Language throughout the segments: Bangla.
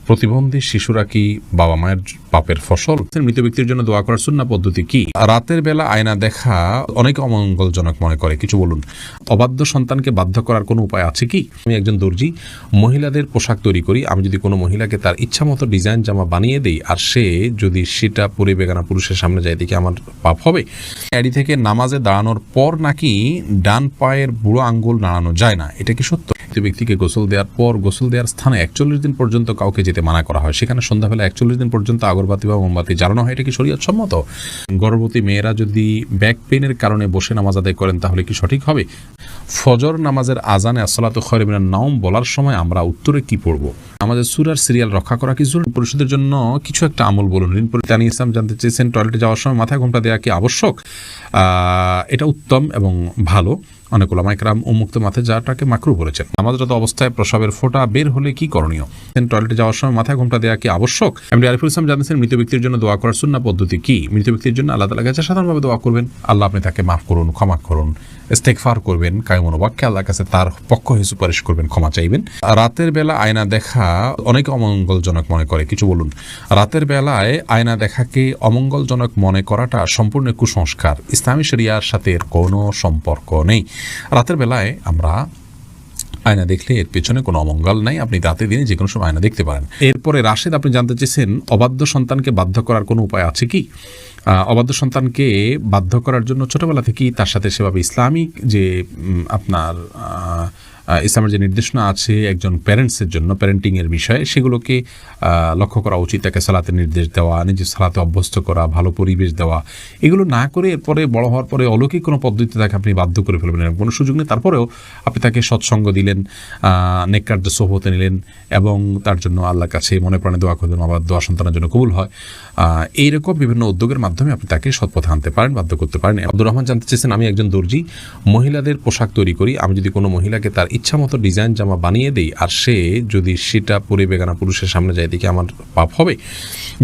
প্রতিবন্ধী শিশুরা কি বাবা মায়ের পাপের ফসল? মৃত ব্যক্তির জন্য দোয়া করার সুন্নাহ পদ্ধতি কি? রাতের বেলা আয়না দেখা অনেক অমঙ্গলজনক মনে করে, কিছু বলুন। অবাধ্য সন্তানকে বাধ্য করার কোনো উপায় আছে কি? আমি একজন দর্জি, মহিলাদের পোশাক তৈরি করি। আমি যদি কোনো মহিলাকে তার ইচ্ছা মতো ডিজাইন জামা বানিয়ে দেই আর সে যদি সেটা পরে বেগানা পুরুষের সামনে যায়, দেখে আমার পাপ হবে? এডি থেকে নামাজে দাঁড়ানোর পর নাকি ডান পায়ের বুড়ো আঙ্গুল নাড়ানো যায় না, এটা কি সত্য? ব্যক্তিকে গোসল দেওয়ার পর গোসল দেওয়ার স্থানে 41 দিন পর্যন্ত কাউকে যেতে মানা করা হয়, সেখানে সন্ধ্যাবেলা 41 দিন পর্যন্ত আগরবাতি বা মোমবাতি জ্বালানো হয়, এটা কি শরীয়ত সম্মত? গর্ভবতী মেয়েরা যদি ব্যাক পেইনের কারণে বসে নামাজ আদায় করেন তাহলে কি সঠিক হবে? ফজর নামাজের আজানে আসসালাতু খায়রুম মিনান নাওম বলার সময় আমরা উত্তরে কি পড়ব? আমাদের সূরার সিরিয়াল রক্ষা করা কি জরুরি? পরিশোধের জন্য কিছু একটা আমল বলুন। ঋণ পরিত্রাণী ইসলাম জানতে চেয়েছেন, টয়লেটে যাওয়ার সময় মাথায় ঘোমটা দেওয়া কি আবশ্যক? এটা উত্তম এবং ভালো। অনেক ওলামা ইকরাম উন্মুক্ত মাথায় যাওয়াটাকে মাকরুহ বলেছেন। নামাজরত অবস্থায় প্রসাবের ফোঁটা বের হলে কি করণীয়? টয়লেটে যাওয়ার সময় মাথায় ঘোমটা দেওয়া কি আবশ্যক? এমডি আরিফুল ইসলাম জানতেছেন, মৃত ব্যক্তির জন্য দোয়া করার সুন্নাহ পদ্ধতি কি? মৃত ব্যক্তির জন্য আল্লাহ তাআলার কাছে সাধারণভাবে দোয়া করবেন, আল্লাহ আপনি তাকে মাফ করুন, ক্ষমা করুন, ইস্তেগফার করবেন, কায়মন ওয়াক্যে আল্লাহর কাছে তার পক্ষ হয়ে সুপারিশ করবেন, ক্ষমা চাইবেন। রাতের বেলা আয়না দেখা অনেক অমঙ্গলজনক মনে করে, কিছু বলুন। রাতের বেলায় আয়না দেখাকে অমঙ্গলজনক মনে করাটা সম্পূর্ণ কুসংস্কার, ইসলামী শরিয়ার সাথে এর কোনো সম্পর্ক নেই। রাতের বেলায় আমরা আয়না দেখলে এর পেছনে কোনো অমঙ্গল নাই, আপনি রাতে দিনে যে কোনো সময় আয়না দেখতে পারেন। এরপরে রাশেদ আপনি জানতে চেয়েছেন, অবাধ্য সন্তানকে বাধ্য করার কোনো উপায় আছে কি? অবাধ্য সন্তানকে বাধ্য করার জন্য ছোটবেলা থেকেই তার সাথে সেভাবে ইসলামিক যে আপনার ইসলামের যে নির্দেশনা আছে একজন প্যারেন্টসের জন্য, প্যারেন্টিংয়ের বিষয়ে, সেগুলোকে লক্ষ্য করা উচিত। তাকে সালাতের নির্দেশ দেওয়া, নিজের সালাতে অভ্যস্ত করা, ভালো পরিবেশ দেওয়া, এগুলো না করে এরপরে বড় হওয়ার পরে অলৌকিক কোনো পদ্ধতিতে তাকে আপনি বাধ্য করে ফেলবেন, এরকম কোনো সুযোগ নেই। তারপরেও আপনি তাকে সৎসঙ্গ দিলেন, নেককারদের সোহবতে নিলেন এবং তার জন্য আল্লাহর কাছে মনে প্রাণে দোয়া করলেন, আবার দোয়া সন্তানের জন্য কবুল হয়। এইরকম বিভিন্ন উদ্যোগের মাধ্যমে আপনি তাকে সৎপথে আনতে পারেন, বাধ্য করতে পারেন। আব্দুর রহমান জানতে চেয়েছেন, আমি একজন দর্জি, মহিলাদের পোশাক তৈরি করি। আমি যদি কোনো মহিলাকে তার ইচ্ছা মতো ডিজাইন জামা বানিয়ে দেই আর সে যদি সেটা পরে বেগানা পুরুষের সামনে যায়, দেখে আমার পাপ হবে?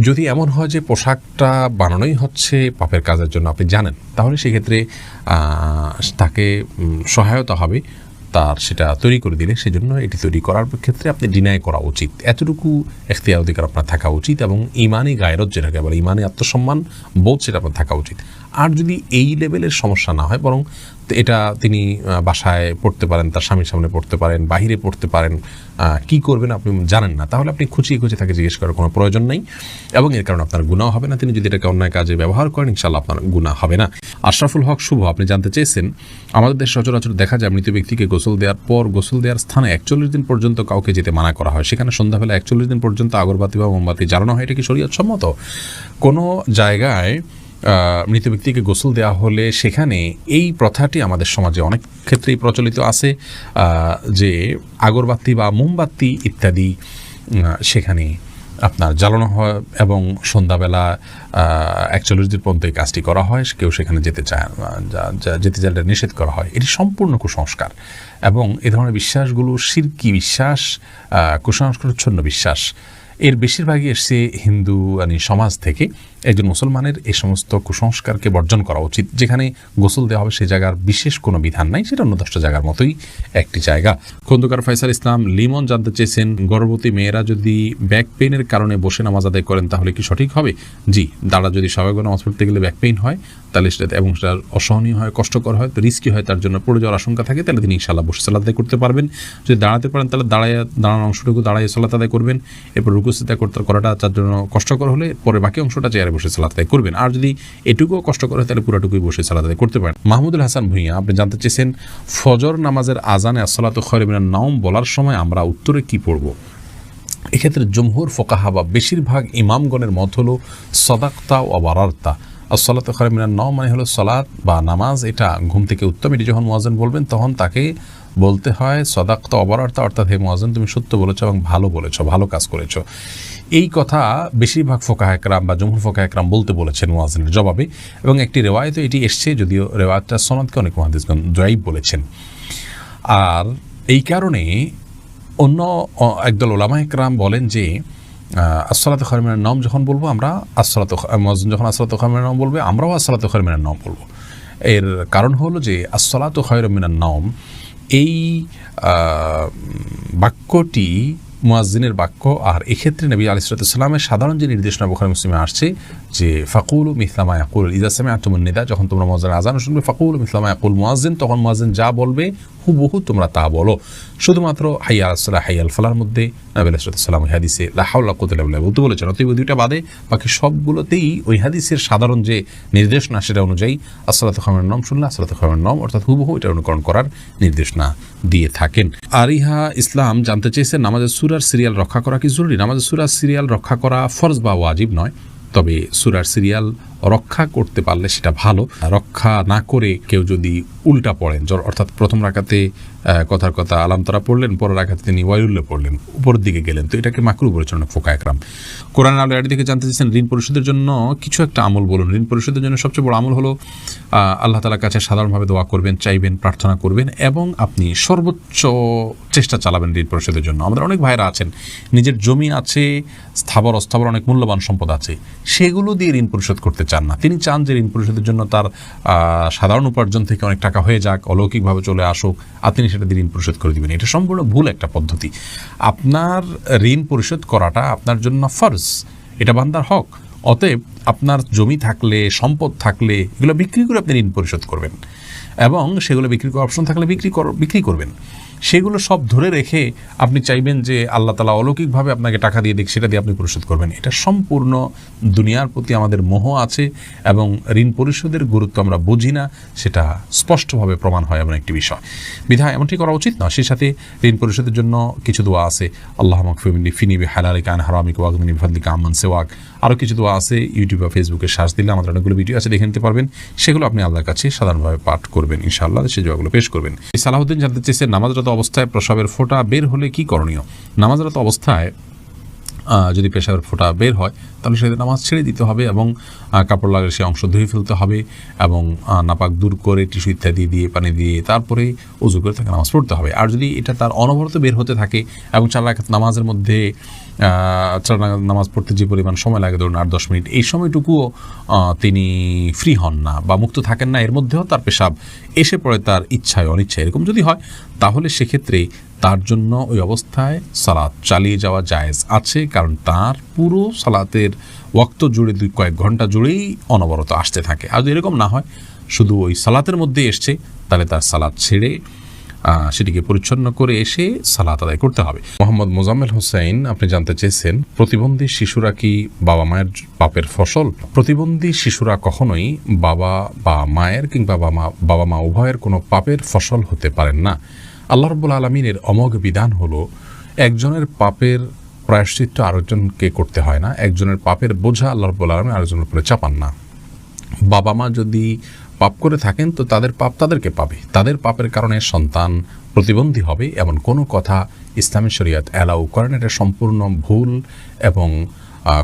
যদি এমন হয় যে পোশাকটা বানানোই হচ্ছে পাপের কাজের জন্য, আপনি জানেন, তাহলে সেক্ষেত্রে তাকে সহায়তা হবে তার সেটা তৈরি করে দিলে। সেজন্য এটি তৈরি করার ক্ষেত্রে আপনি ডিনাই করা উচিত, এতটুকু এখতিয়ার অধিকার আপনার থাকা উচিত এবং ইমানি গায়রত যেটাকে বলে, ইমানি আত্মসম্মান বোধ, সেটা আপনার থাকা উচিত। আর যদি এই লেভেলের সমস্যা না হয়, বরং এটা তিনি বাসায় পড়তে পারেন, তার স্বামীর সামনে পড়তে পারেন, বাহিরে পড়তে পারেন, কি করবেন আপনি জানেন না, তাহলে আপনি খুঁচিয়ে খুঁচিয়ে তাকে জিজ্ঞেস করার কোনো প্রয়োজন নেই এবং এর কারণে আপনার গুনাহ হবে না। তিনি যদি এটাকে অন্যায় কাজে ব্যবহার করেন, ইনশাআল্লাহ আপনার গুনাহ হবে না। আশরাফুল হক শুভ আপনি জানতে চেয়েছেন, আমাদের দেশে সচরাচর দেখা যায় মৃত ব্যক্তিকে গোসল দেওয়ার পর গোসল দেওয়ার স্থানে 41 দিন পর্যন্ত কাউকে যেতে মানা করা হয়, সেখানে সন্ধ্যাবেলা 41 দিন পর্যন্ত আগরবাতি বা মোমবাতি জ্বালানো হয়, এটা কি শরীয়ত সম্মত? কোনো জায়গায় মৃত ব্যক্তিকে গোসল দেওয়া হলে সেখানে এই প্রথাটি আমাদের সমাজে অনেক ক্ষেত্রেই প্রচলিত আছে যে আগরবাতি বা মোমবাতি ইত্যাদি সেখানে আপনার জ্বালানো হয় এবং সন্ধ্যাবেলা 41 দিন পর্যন্ত এই কাজটি করা হয়। কেউ সেখানে যেতে চাইলে নিষেধ করা হয়। এটি সম্পূর্ণ কুসংস্কার এবং এ ধরনের বিশ্বাসগুলো শিরকি বিশ্বাস, কুসংস্কারচ্ছন্ন বিশ্বাস। এর বেশিরভাগই এসছে হিন্দু সমাজ থেকে। একজন মুসলমানের এই সমস্ত কুসংস্কারকে বর্জন করা উচিত। যেখানে গোসল দেওয়া হবে সেই জায়গার বিশেষ কোনো বিধান নাই, সেটা অন্য 10টা জায়গার মতোই একটি জায়গা। খন্দকার ফয়সাল ইসলাম লিমন জানতে চেয়েছেন, গর্ভবতী মেয়েরা যদি ব্যাক পেইনের কারণে বসে নামাজ আদায় করেন তাহলে কি সঠিক হবে? জি, দাঁড়া যদি স্বাভাবিক নামাজ পড়তে গেলে ব্যাক পেইন হয় তাহলে সেটা এবং সেটা অসহনীয় হয়, কষ্টকর হয়, তো রিস্কি হয়, তার জন্য পড়ে যাওয়ার আশঙ্কা থাকে, তাহলে তিনি ইনশাআল্লাহ বসে সালাত আদায় করতে পারবেন। যদি দাঁড়াতে পারেন তাহলে দাঁড়ানো অংশটুকু দাঁড়ায় সালাত আদায় করবেন। এরপর রুকু সিজদা করাটা তার জন্য কষ্টকর হলে পরে বাকি অংশটা চেয়ারে বসে সালাত আদায় করবেন। আর যদি এটুকুও কষ্ট করে তাহলে পুরাটুকুই বসে সালাত আদায় করতে পারেন। মাহমুদুল হাসান ভুঁইয়া আপনি জানতে চেয়েছেন, ফজর নামাজের আজানে আসসালাতু খায়রুম মিনান নাওম বলার সময় আমরা উত্তরে কি পড়ব? এক্ষেত্রে জমহুর ফোকাহা বা বেশিরভাগ ইমামগণের মত হলো সদাকতা ও বারারতা। আসসালাতু খায়রুম মিনান নাওম মানে হলো সালাত বা নামাজ, এটা ঘুম থেকে উত্তম। এটি যখন মুয়াজ্জিন বলবেন তখন তাকে বলতে হয় সদাকতা অবারার্তা, অর্থাৎ হে মুয়াজ্জিন তুমি সত্য বলেছো এবং ভালো বলেছো, ভালো কাজ করেছো। এই কথা বেশিরভাগ ফোকাহা একরাম বা জমহুর ফোকাহা একরাম বলতে বলেছেন মুয়াজ্জিনের জবাবে এবং একটি রেওয়ায়েতে এটি এসছে, যদিও রেওয়ায়েতটা সনদকে অনেক মুহাদ্দিসগণ যঈফ বলেছেন। আর এই কারণে অন্য একদল উলামা একরাম বলেন যে আসসালাতু খায়রুম মিনান নাওম যখন বলবো আমরা, মুয়াজ্জিন যখন আসসালাতু খায়রুম মিনান নাওম বলবে, আমরাও আসসালাতু খায়রুম মিনান নাওম বলবো। এর কারণ হলো যে আসসালাতু খায়রুম মিনান নাওম এই বাক্যটি মুয়াজ্জিনের বাক্য। আর এক্ষেত্রে নবী আলাইহিস সালামের সাধারণ যে নির্দেশনা বুখারী মুসলিমে আসছে যে ফাকুলু মিসলা মা ইয়াকুল ইযা সামি'তুমুন নিদা, যখন তোমরা মুয়াজ্জিনের আযান শুনবে ফাকুলু মিসলা মা ইয়াকুল মুয়াজ্জিন, তখন মুয়াজ্জিন যা বলবে হুবহু তোমরা তা বলো। শুধুমাত্র হাইয়া আলাস সালাহ হাইয়া আল ফালাহর মধ্যে নবী আলাইহিস সালাম ওই হাদিসে লা হাওলা ওয়া কুওয়াতা ইল্লা বিল্লাহ বলতে বলেছেন। অতএব দুইটা বাদে বাকি সবগুলোতেই ওই হাদিসের সাধারণ যে নির্দেশনা সেটা অনুযায়ী আসসালাতু খায়রুন নাম শুনলে আসসালাতু খায়রুন নাম অর্থাৎ হুবহু এটা অনুকরণ করার নির্দেশনা দিয়ে থাকেন। আর ইহা ইসলাম জানতে চেয়েছে নামাজের সূরার সিরিয়াল রক্ষা করা কি জরুরি? নামাজের সূরার সিরিয়াল রক্ষা করা ফরজ বা ওয়াজিব নয়, তবে সূরার সিরিয়াল রক্ষা করতে পারলে সেটা ভালো। রক্ষা না করে কেউ যদি উল্টা পড়েন, অর্থাৎ প্রথম রাকাতে কথার কথা আলাম তারা পড়লেন, পরের রাকাতে তিনি ওয়াইউল্লাহ পড়লেন, উপরের দিকে গেলেন, তো এটাকে মাকরুহ বলেছেন ফুকায়ে কেরাম। কোরআন আলো এর দিকে জানতে চেয়েছেন ঋণ পরিশোধের জন্য কিছু একটা আমল বলুন। ঋণ পরিশোধের জন্য সবচেয়ে বড় আমল হলো আল্লাহ তাআলার কাছে সাধারণভাবে দোয়া করবেন, চাইবেন, প্রার্থনা করবেন এবং আপনি সর্বোচ্চ চেষ্টা চালাবেন ঋণ পরিশোধের জন্য। আমাদের অনেক ভাইরা আছেন নিজের জমি আছে, স্থাবর অস্থাবর অনেক মূল্যবান সম্পদ আছে, সেগুলো দিয়ে ঋণ পরিশোধ করতে চান না। তিনি চান যে ঋণ পরিশোধের জন্য তার সাধারণ উপার্জন থেকে অনেক টাকা হয়ে যাক, অলৌকিকভাবে চলে আসুক, আর তিনি সেটা দিয়ে ঋণ পরিশোধ করে দিবেন। এটা সম্পূর্ণ ভুল একটা পদ্ধতি। আপনার ঋণ পরিশোধ করাটা আপনার জন্য ফরজ, এটা বান্দার হক। অতএব আপনার জমি থাকলে, সম্পদ থাকলে এগুলো বিক্রি করে আপনি ঋণ পরিশোধ করবেন এবং সেগুলো বিক্রি করার অপশন থাকলে বিক্রি করবেন। সেগুলো সব ধরে রেখে আপনি চাইবেন যে আল্লাহ তাআলা অলৌকিকভাবে আপনাকে টাকা দিয়ে দিক, সেটা দিয়ে আপনি পরিশোধ করবেন। এটা সম্পূর্ণ দুনিয়ার প্রতি আমাদের মোহ আছে এবং ঋণ পরিশোধের গুরুত্ব আমরা বুঝি না, সেটা স্পষ্টভাবে প্রমাণ হয় এমন একটি বিষয়। বিধায় এমনটি করা উচিত না। সেই সাথে ঋণ পরিশোধের জন্য কিছু দোয়া আছে, আল্লাহুম্মা কফিনি বিহালালিকা আন হারামিকা ওয়াগনিনি বিফাদলিকা আম্মান সিওয়াক। আরও কিছু দোয়া আছে, ইউটিউব বা ফেসবুকে সার্চ দিলে আমাদের অনেকগুলো ভিডিও আছে, দেখে নিতে পারবেন। সেগুলো আপনি আল্লাহর কাছে সাধারণভাবে পাঠ করবেন, ইনশাআল্লাহ সেই দোয়াগুলো পেশ করবেন। সালাহুদ্দিন জানতে চেয়েছেন নামাজরত অবস্থায় প্রস্রাবের ফোঁটা বের হলে কি করণীয়? নামাজরত অবস্থায় যদি পেশাবের ফোঁটা বের হয় তাহলে সেদিন নামাজ ছেড়ে দিতে হবে এবং কাপড় লাগলে সে অংশ ধুয়ে ফেলতে হবে এবং নাপাক দূর করে টিস্যু ইত্যাদি দিয়ে পানি দিয়ে তারপরে ওযু করে তাকে নামাজ পড়তে হবে। আর যদি এটা তার অনবরত বের হতে থাকে এবং 4 রাকাত নামাজের মধ্যে 4 রাকাত নামাজ পড়তে যে পরিমাণ সময় লাগে, ধরুন 8-10 মিনিট, এই সময়টুকুও তিনি ফ্রি হন না বা মুক্ত থাকেন না, এর মধ্যেও তার পেশাব এসে পড়ে তার ইচ্ছায় অনিচ্ছায়, এরকম যদি হয় তাহলে সেক্ষেত্রে তার জন্য ওই অবস্থায় সালাত চালিয়ে যাওয়া জায়েজ আছে, কারণ তার পুরো সালাতের ওয়াক্ত জুড়ে কয়েক ঘন্টা জুড়েই অনবরত আসতে থাকে। আর যদি এরকম না হয়, শুধু ওই সালাতের মধ্যে এসছে, তাহলে তার সালাত ছেড়ে সেটিকে পরিচ্ছন্ন করে এসে সালাত আদায় করতে হবে। মোহাম্মদ মোজাম্মেল হোসেন আপনি জানতে চেয়েছেন প্রতিবন্ধী শিশুরা কি বাবা মায়ের পাপের ফসল? প্রতিবন্ধী শিশুরা কখনোই বাবা বা মায়ের কিংবা বাবা মা উভয়ের কোনো পাপের ফসল হতে পারেন না। আল্লাহ রাব্বুল আলামিনের অমোঘ বিধান হলো একজনের পাপের প্রায়শ্চিত্ত আরেকজনকে করতে হয় না, একজনের পাপের বোঝা আল্লাহ রাব্বুল আলামিন আরেকজনের উপরে চাপান না। বাবা মা যদি পাপ করে থাকেন তো তাদের পাপ তাদেরকে পাবে, তাদের পাপের কারণে সন্তান প্রতিবন্ধী হবে এমন কোনো কথা ইসলামী শরীয়ত অ্যালাউ করেন। এটা সম্পূর্ণ ভুল এবং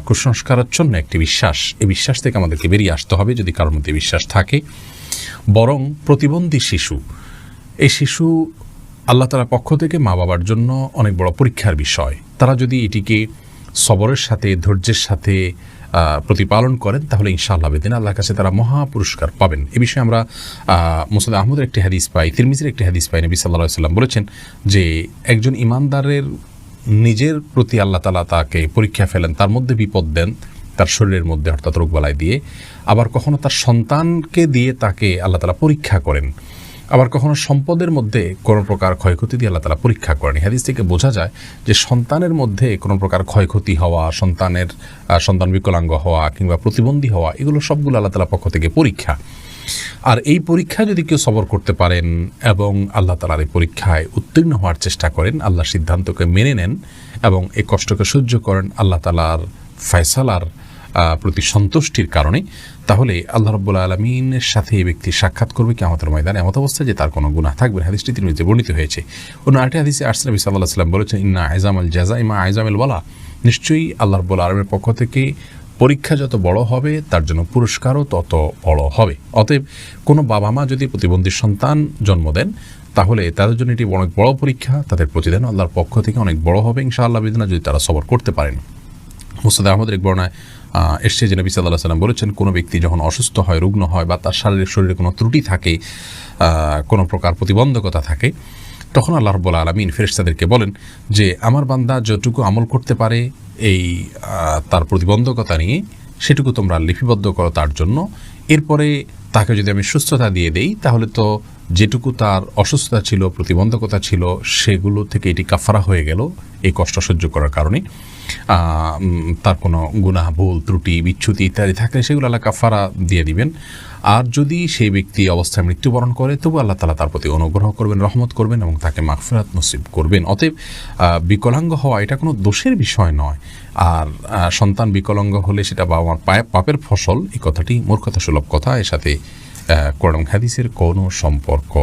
কুসংস্কারাচ্ছন্ন একটি বিশ্বাস। এই বিশ্বাস থেকে আমাদেরকে বেরিয়ে আসতে হবে যদি কারোর মধ্যে বিশ্বাস থাকে। বরং প্রতিবন্ধী শিশু, এই শিশু আল্লাহ তাআলার পক্ষ থেকে মা বাবার জন্য অনেক বড় পরীক্ষার বিষয়। তারা যদি এটিকে সবরের সাথে, ধৈর্যের সাথে প্রতিপালন করেন তাহলে ইনশাআল্লাহ বেদিন আল্লাহর কাছে তারা মহা পুরস্কার পাবেন। এ বিষয়ে আমরা মুসনাদ আহমদের একটি হাদিস পাই, তিরমিজির একটি হাদিস পাই। নবী সাল্লাল্লাহু আলাইহি ওয়াসাল্লাম বলেছেন যে একজন ঈমানদারের নিজের প্রতি আল্লাহ তাআলা তাকে পরীক্ষা ফেলেন, তার মধ্যে বিপদ দেন তার শরীরের মধ্যে, অর্থাৎ রোগবালাই দিয়ে। আবার কখনো তার সন্তানকে দিয়ে তাকে আল্লাহ তাআলা পরীক্ষা করেন। আবার কখনো সম্পদের মধ্যে কোনো প্রকার ক্ষয়ক্ষতি দিয়ে আল্লাহ তাআলা পরীক্ষা করেন। হাদিস থেকে বোঝা যায় যে সন্তানের মধ্যে কোনো প্রকার ক্ষয়ক্ষতি হওয়া, সন্তান বিকলাঙ্গ হওয়া কিংবা প্রতিবন্ধী হওয়া, এগুলো সবগুলো আল্লাহ তাআলার পক্ষ থেকে পরীক্ষা। আর এই পরীক্ষা যদি কেউ সবর করতে পারেন এবং আল্লাহ তাআলার এই পরীক্ষায় উত্তীর্ণ হওয়ার চেষ্টা করেন, আল্লাহর সিদ্ধান্তকে মেনে নেন এবং এই কষ্টকে সহ্য করেন আল্লাহ তাআলার ফয়সালার প্রতি সন্তুষ্টির কারণে, তাহলে আল্লাহ রাব্বুল আলামিনের সাথে এই ব্যক্তি সাক্ষাৎ করবে কিয়ামতের ময়দানে এমত অবস্থায় যে তার কোনো গুনাহ থাকবে না। হাদিসটি তিরমিজিতে বর্ণিত হয়েছে। অন্য আরেকটি হাদিসে আসছে নবী সাল্লাল্লাহু আলাইহি ওয়াসাল্লাম বলেছেন ইন্না আইজামাল জাযাই মা আইজামিল ওয়ালা, নিশ্চয়ই আল্লাহ রাব্বুল আলামিনের পক্ষ থেকে পরীক্ষা যত বড় হবে তার জন্য পুরস্কারও তত বড় হবে। অতএব কোনো বাবা মা যদি প্রতিবন্ধী সন্তান জন্ম দেন তাহলে তাদের জন্য এটি অনেক বড় পরীক্ষা, তাদের প্রতিদান আল্লাহর পক্ষ থেকে অনেক বড় হবে ইনশাআল্লাহ বিদিনা, যদি তারা সবর করতে পারেন। মুসনাদ আহমদের এক বর্ণনায় এসছে যে নবী সাল্লাল্লাহু আলাইহি ওয়াসাল্লাম বলেছেন কোনো ব্যক্তি যখন অসুস্থ হয়, রুগ্ন হয় বা তার শরীরে কোনো ত্রুটি থাকে, কোনো প্রকার প্রতিবন্ধকতা থাকে, তখন আল্লাহ রাব্বুল আলামিন ফেরেশতাদেরকে বলেন যে আমার বান্দা যতটুকু আমল করতে পারে এই তার প্রতিবন্ধকতা নিয়ে সেটুকু তোমরা লিপিবদ্ধ করো তার জন্য। এরপরে তাকে যদি আমি সুস্থতা দিয়ে দেই তাহলে তো যেটুকু তার অসুস্থতা ছিল, প্রতিবন্ধকতা ছিল, সেগুলো থেকে এটি কাফারা হয়ে গেল এই কষ্ট সহ্য করার কারণে। তার কোনো গুনাহ, ভুল, ত্রুটি, বিচ্যুতি ইত্যাদি থাকলে সেগুলো আল্লাহ কাফারা দিয়ে দিবেন। আর যদি সেই ব্যক্তি অবস্থায় মৃত্যুবরণ করে তবু আল্লাহ তাআলা তার প্রতি অনুগ্রহ করবেন, রহমত করবেন এবং তাকে মাগফিরাত নসিব করবেন। অতএব বিকলাঙ্গ হওয়া এটা কোনো দোষের বিষয় নয়। আর সন্তান বিকলাঙ্গ হলে সেটা বাবা মার পাপের ফসল, এই কথাটি মূর্খতা সুলভ কথা। এর সাথে কোরআন হাদিসের কোনো সম্পর্ক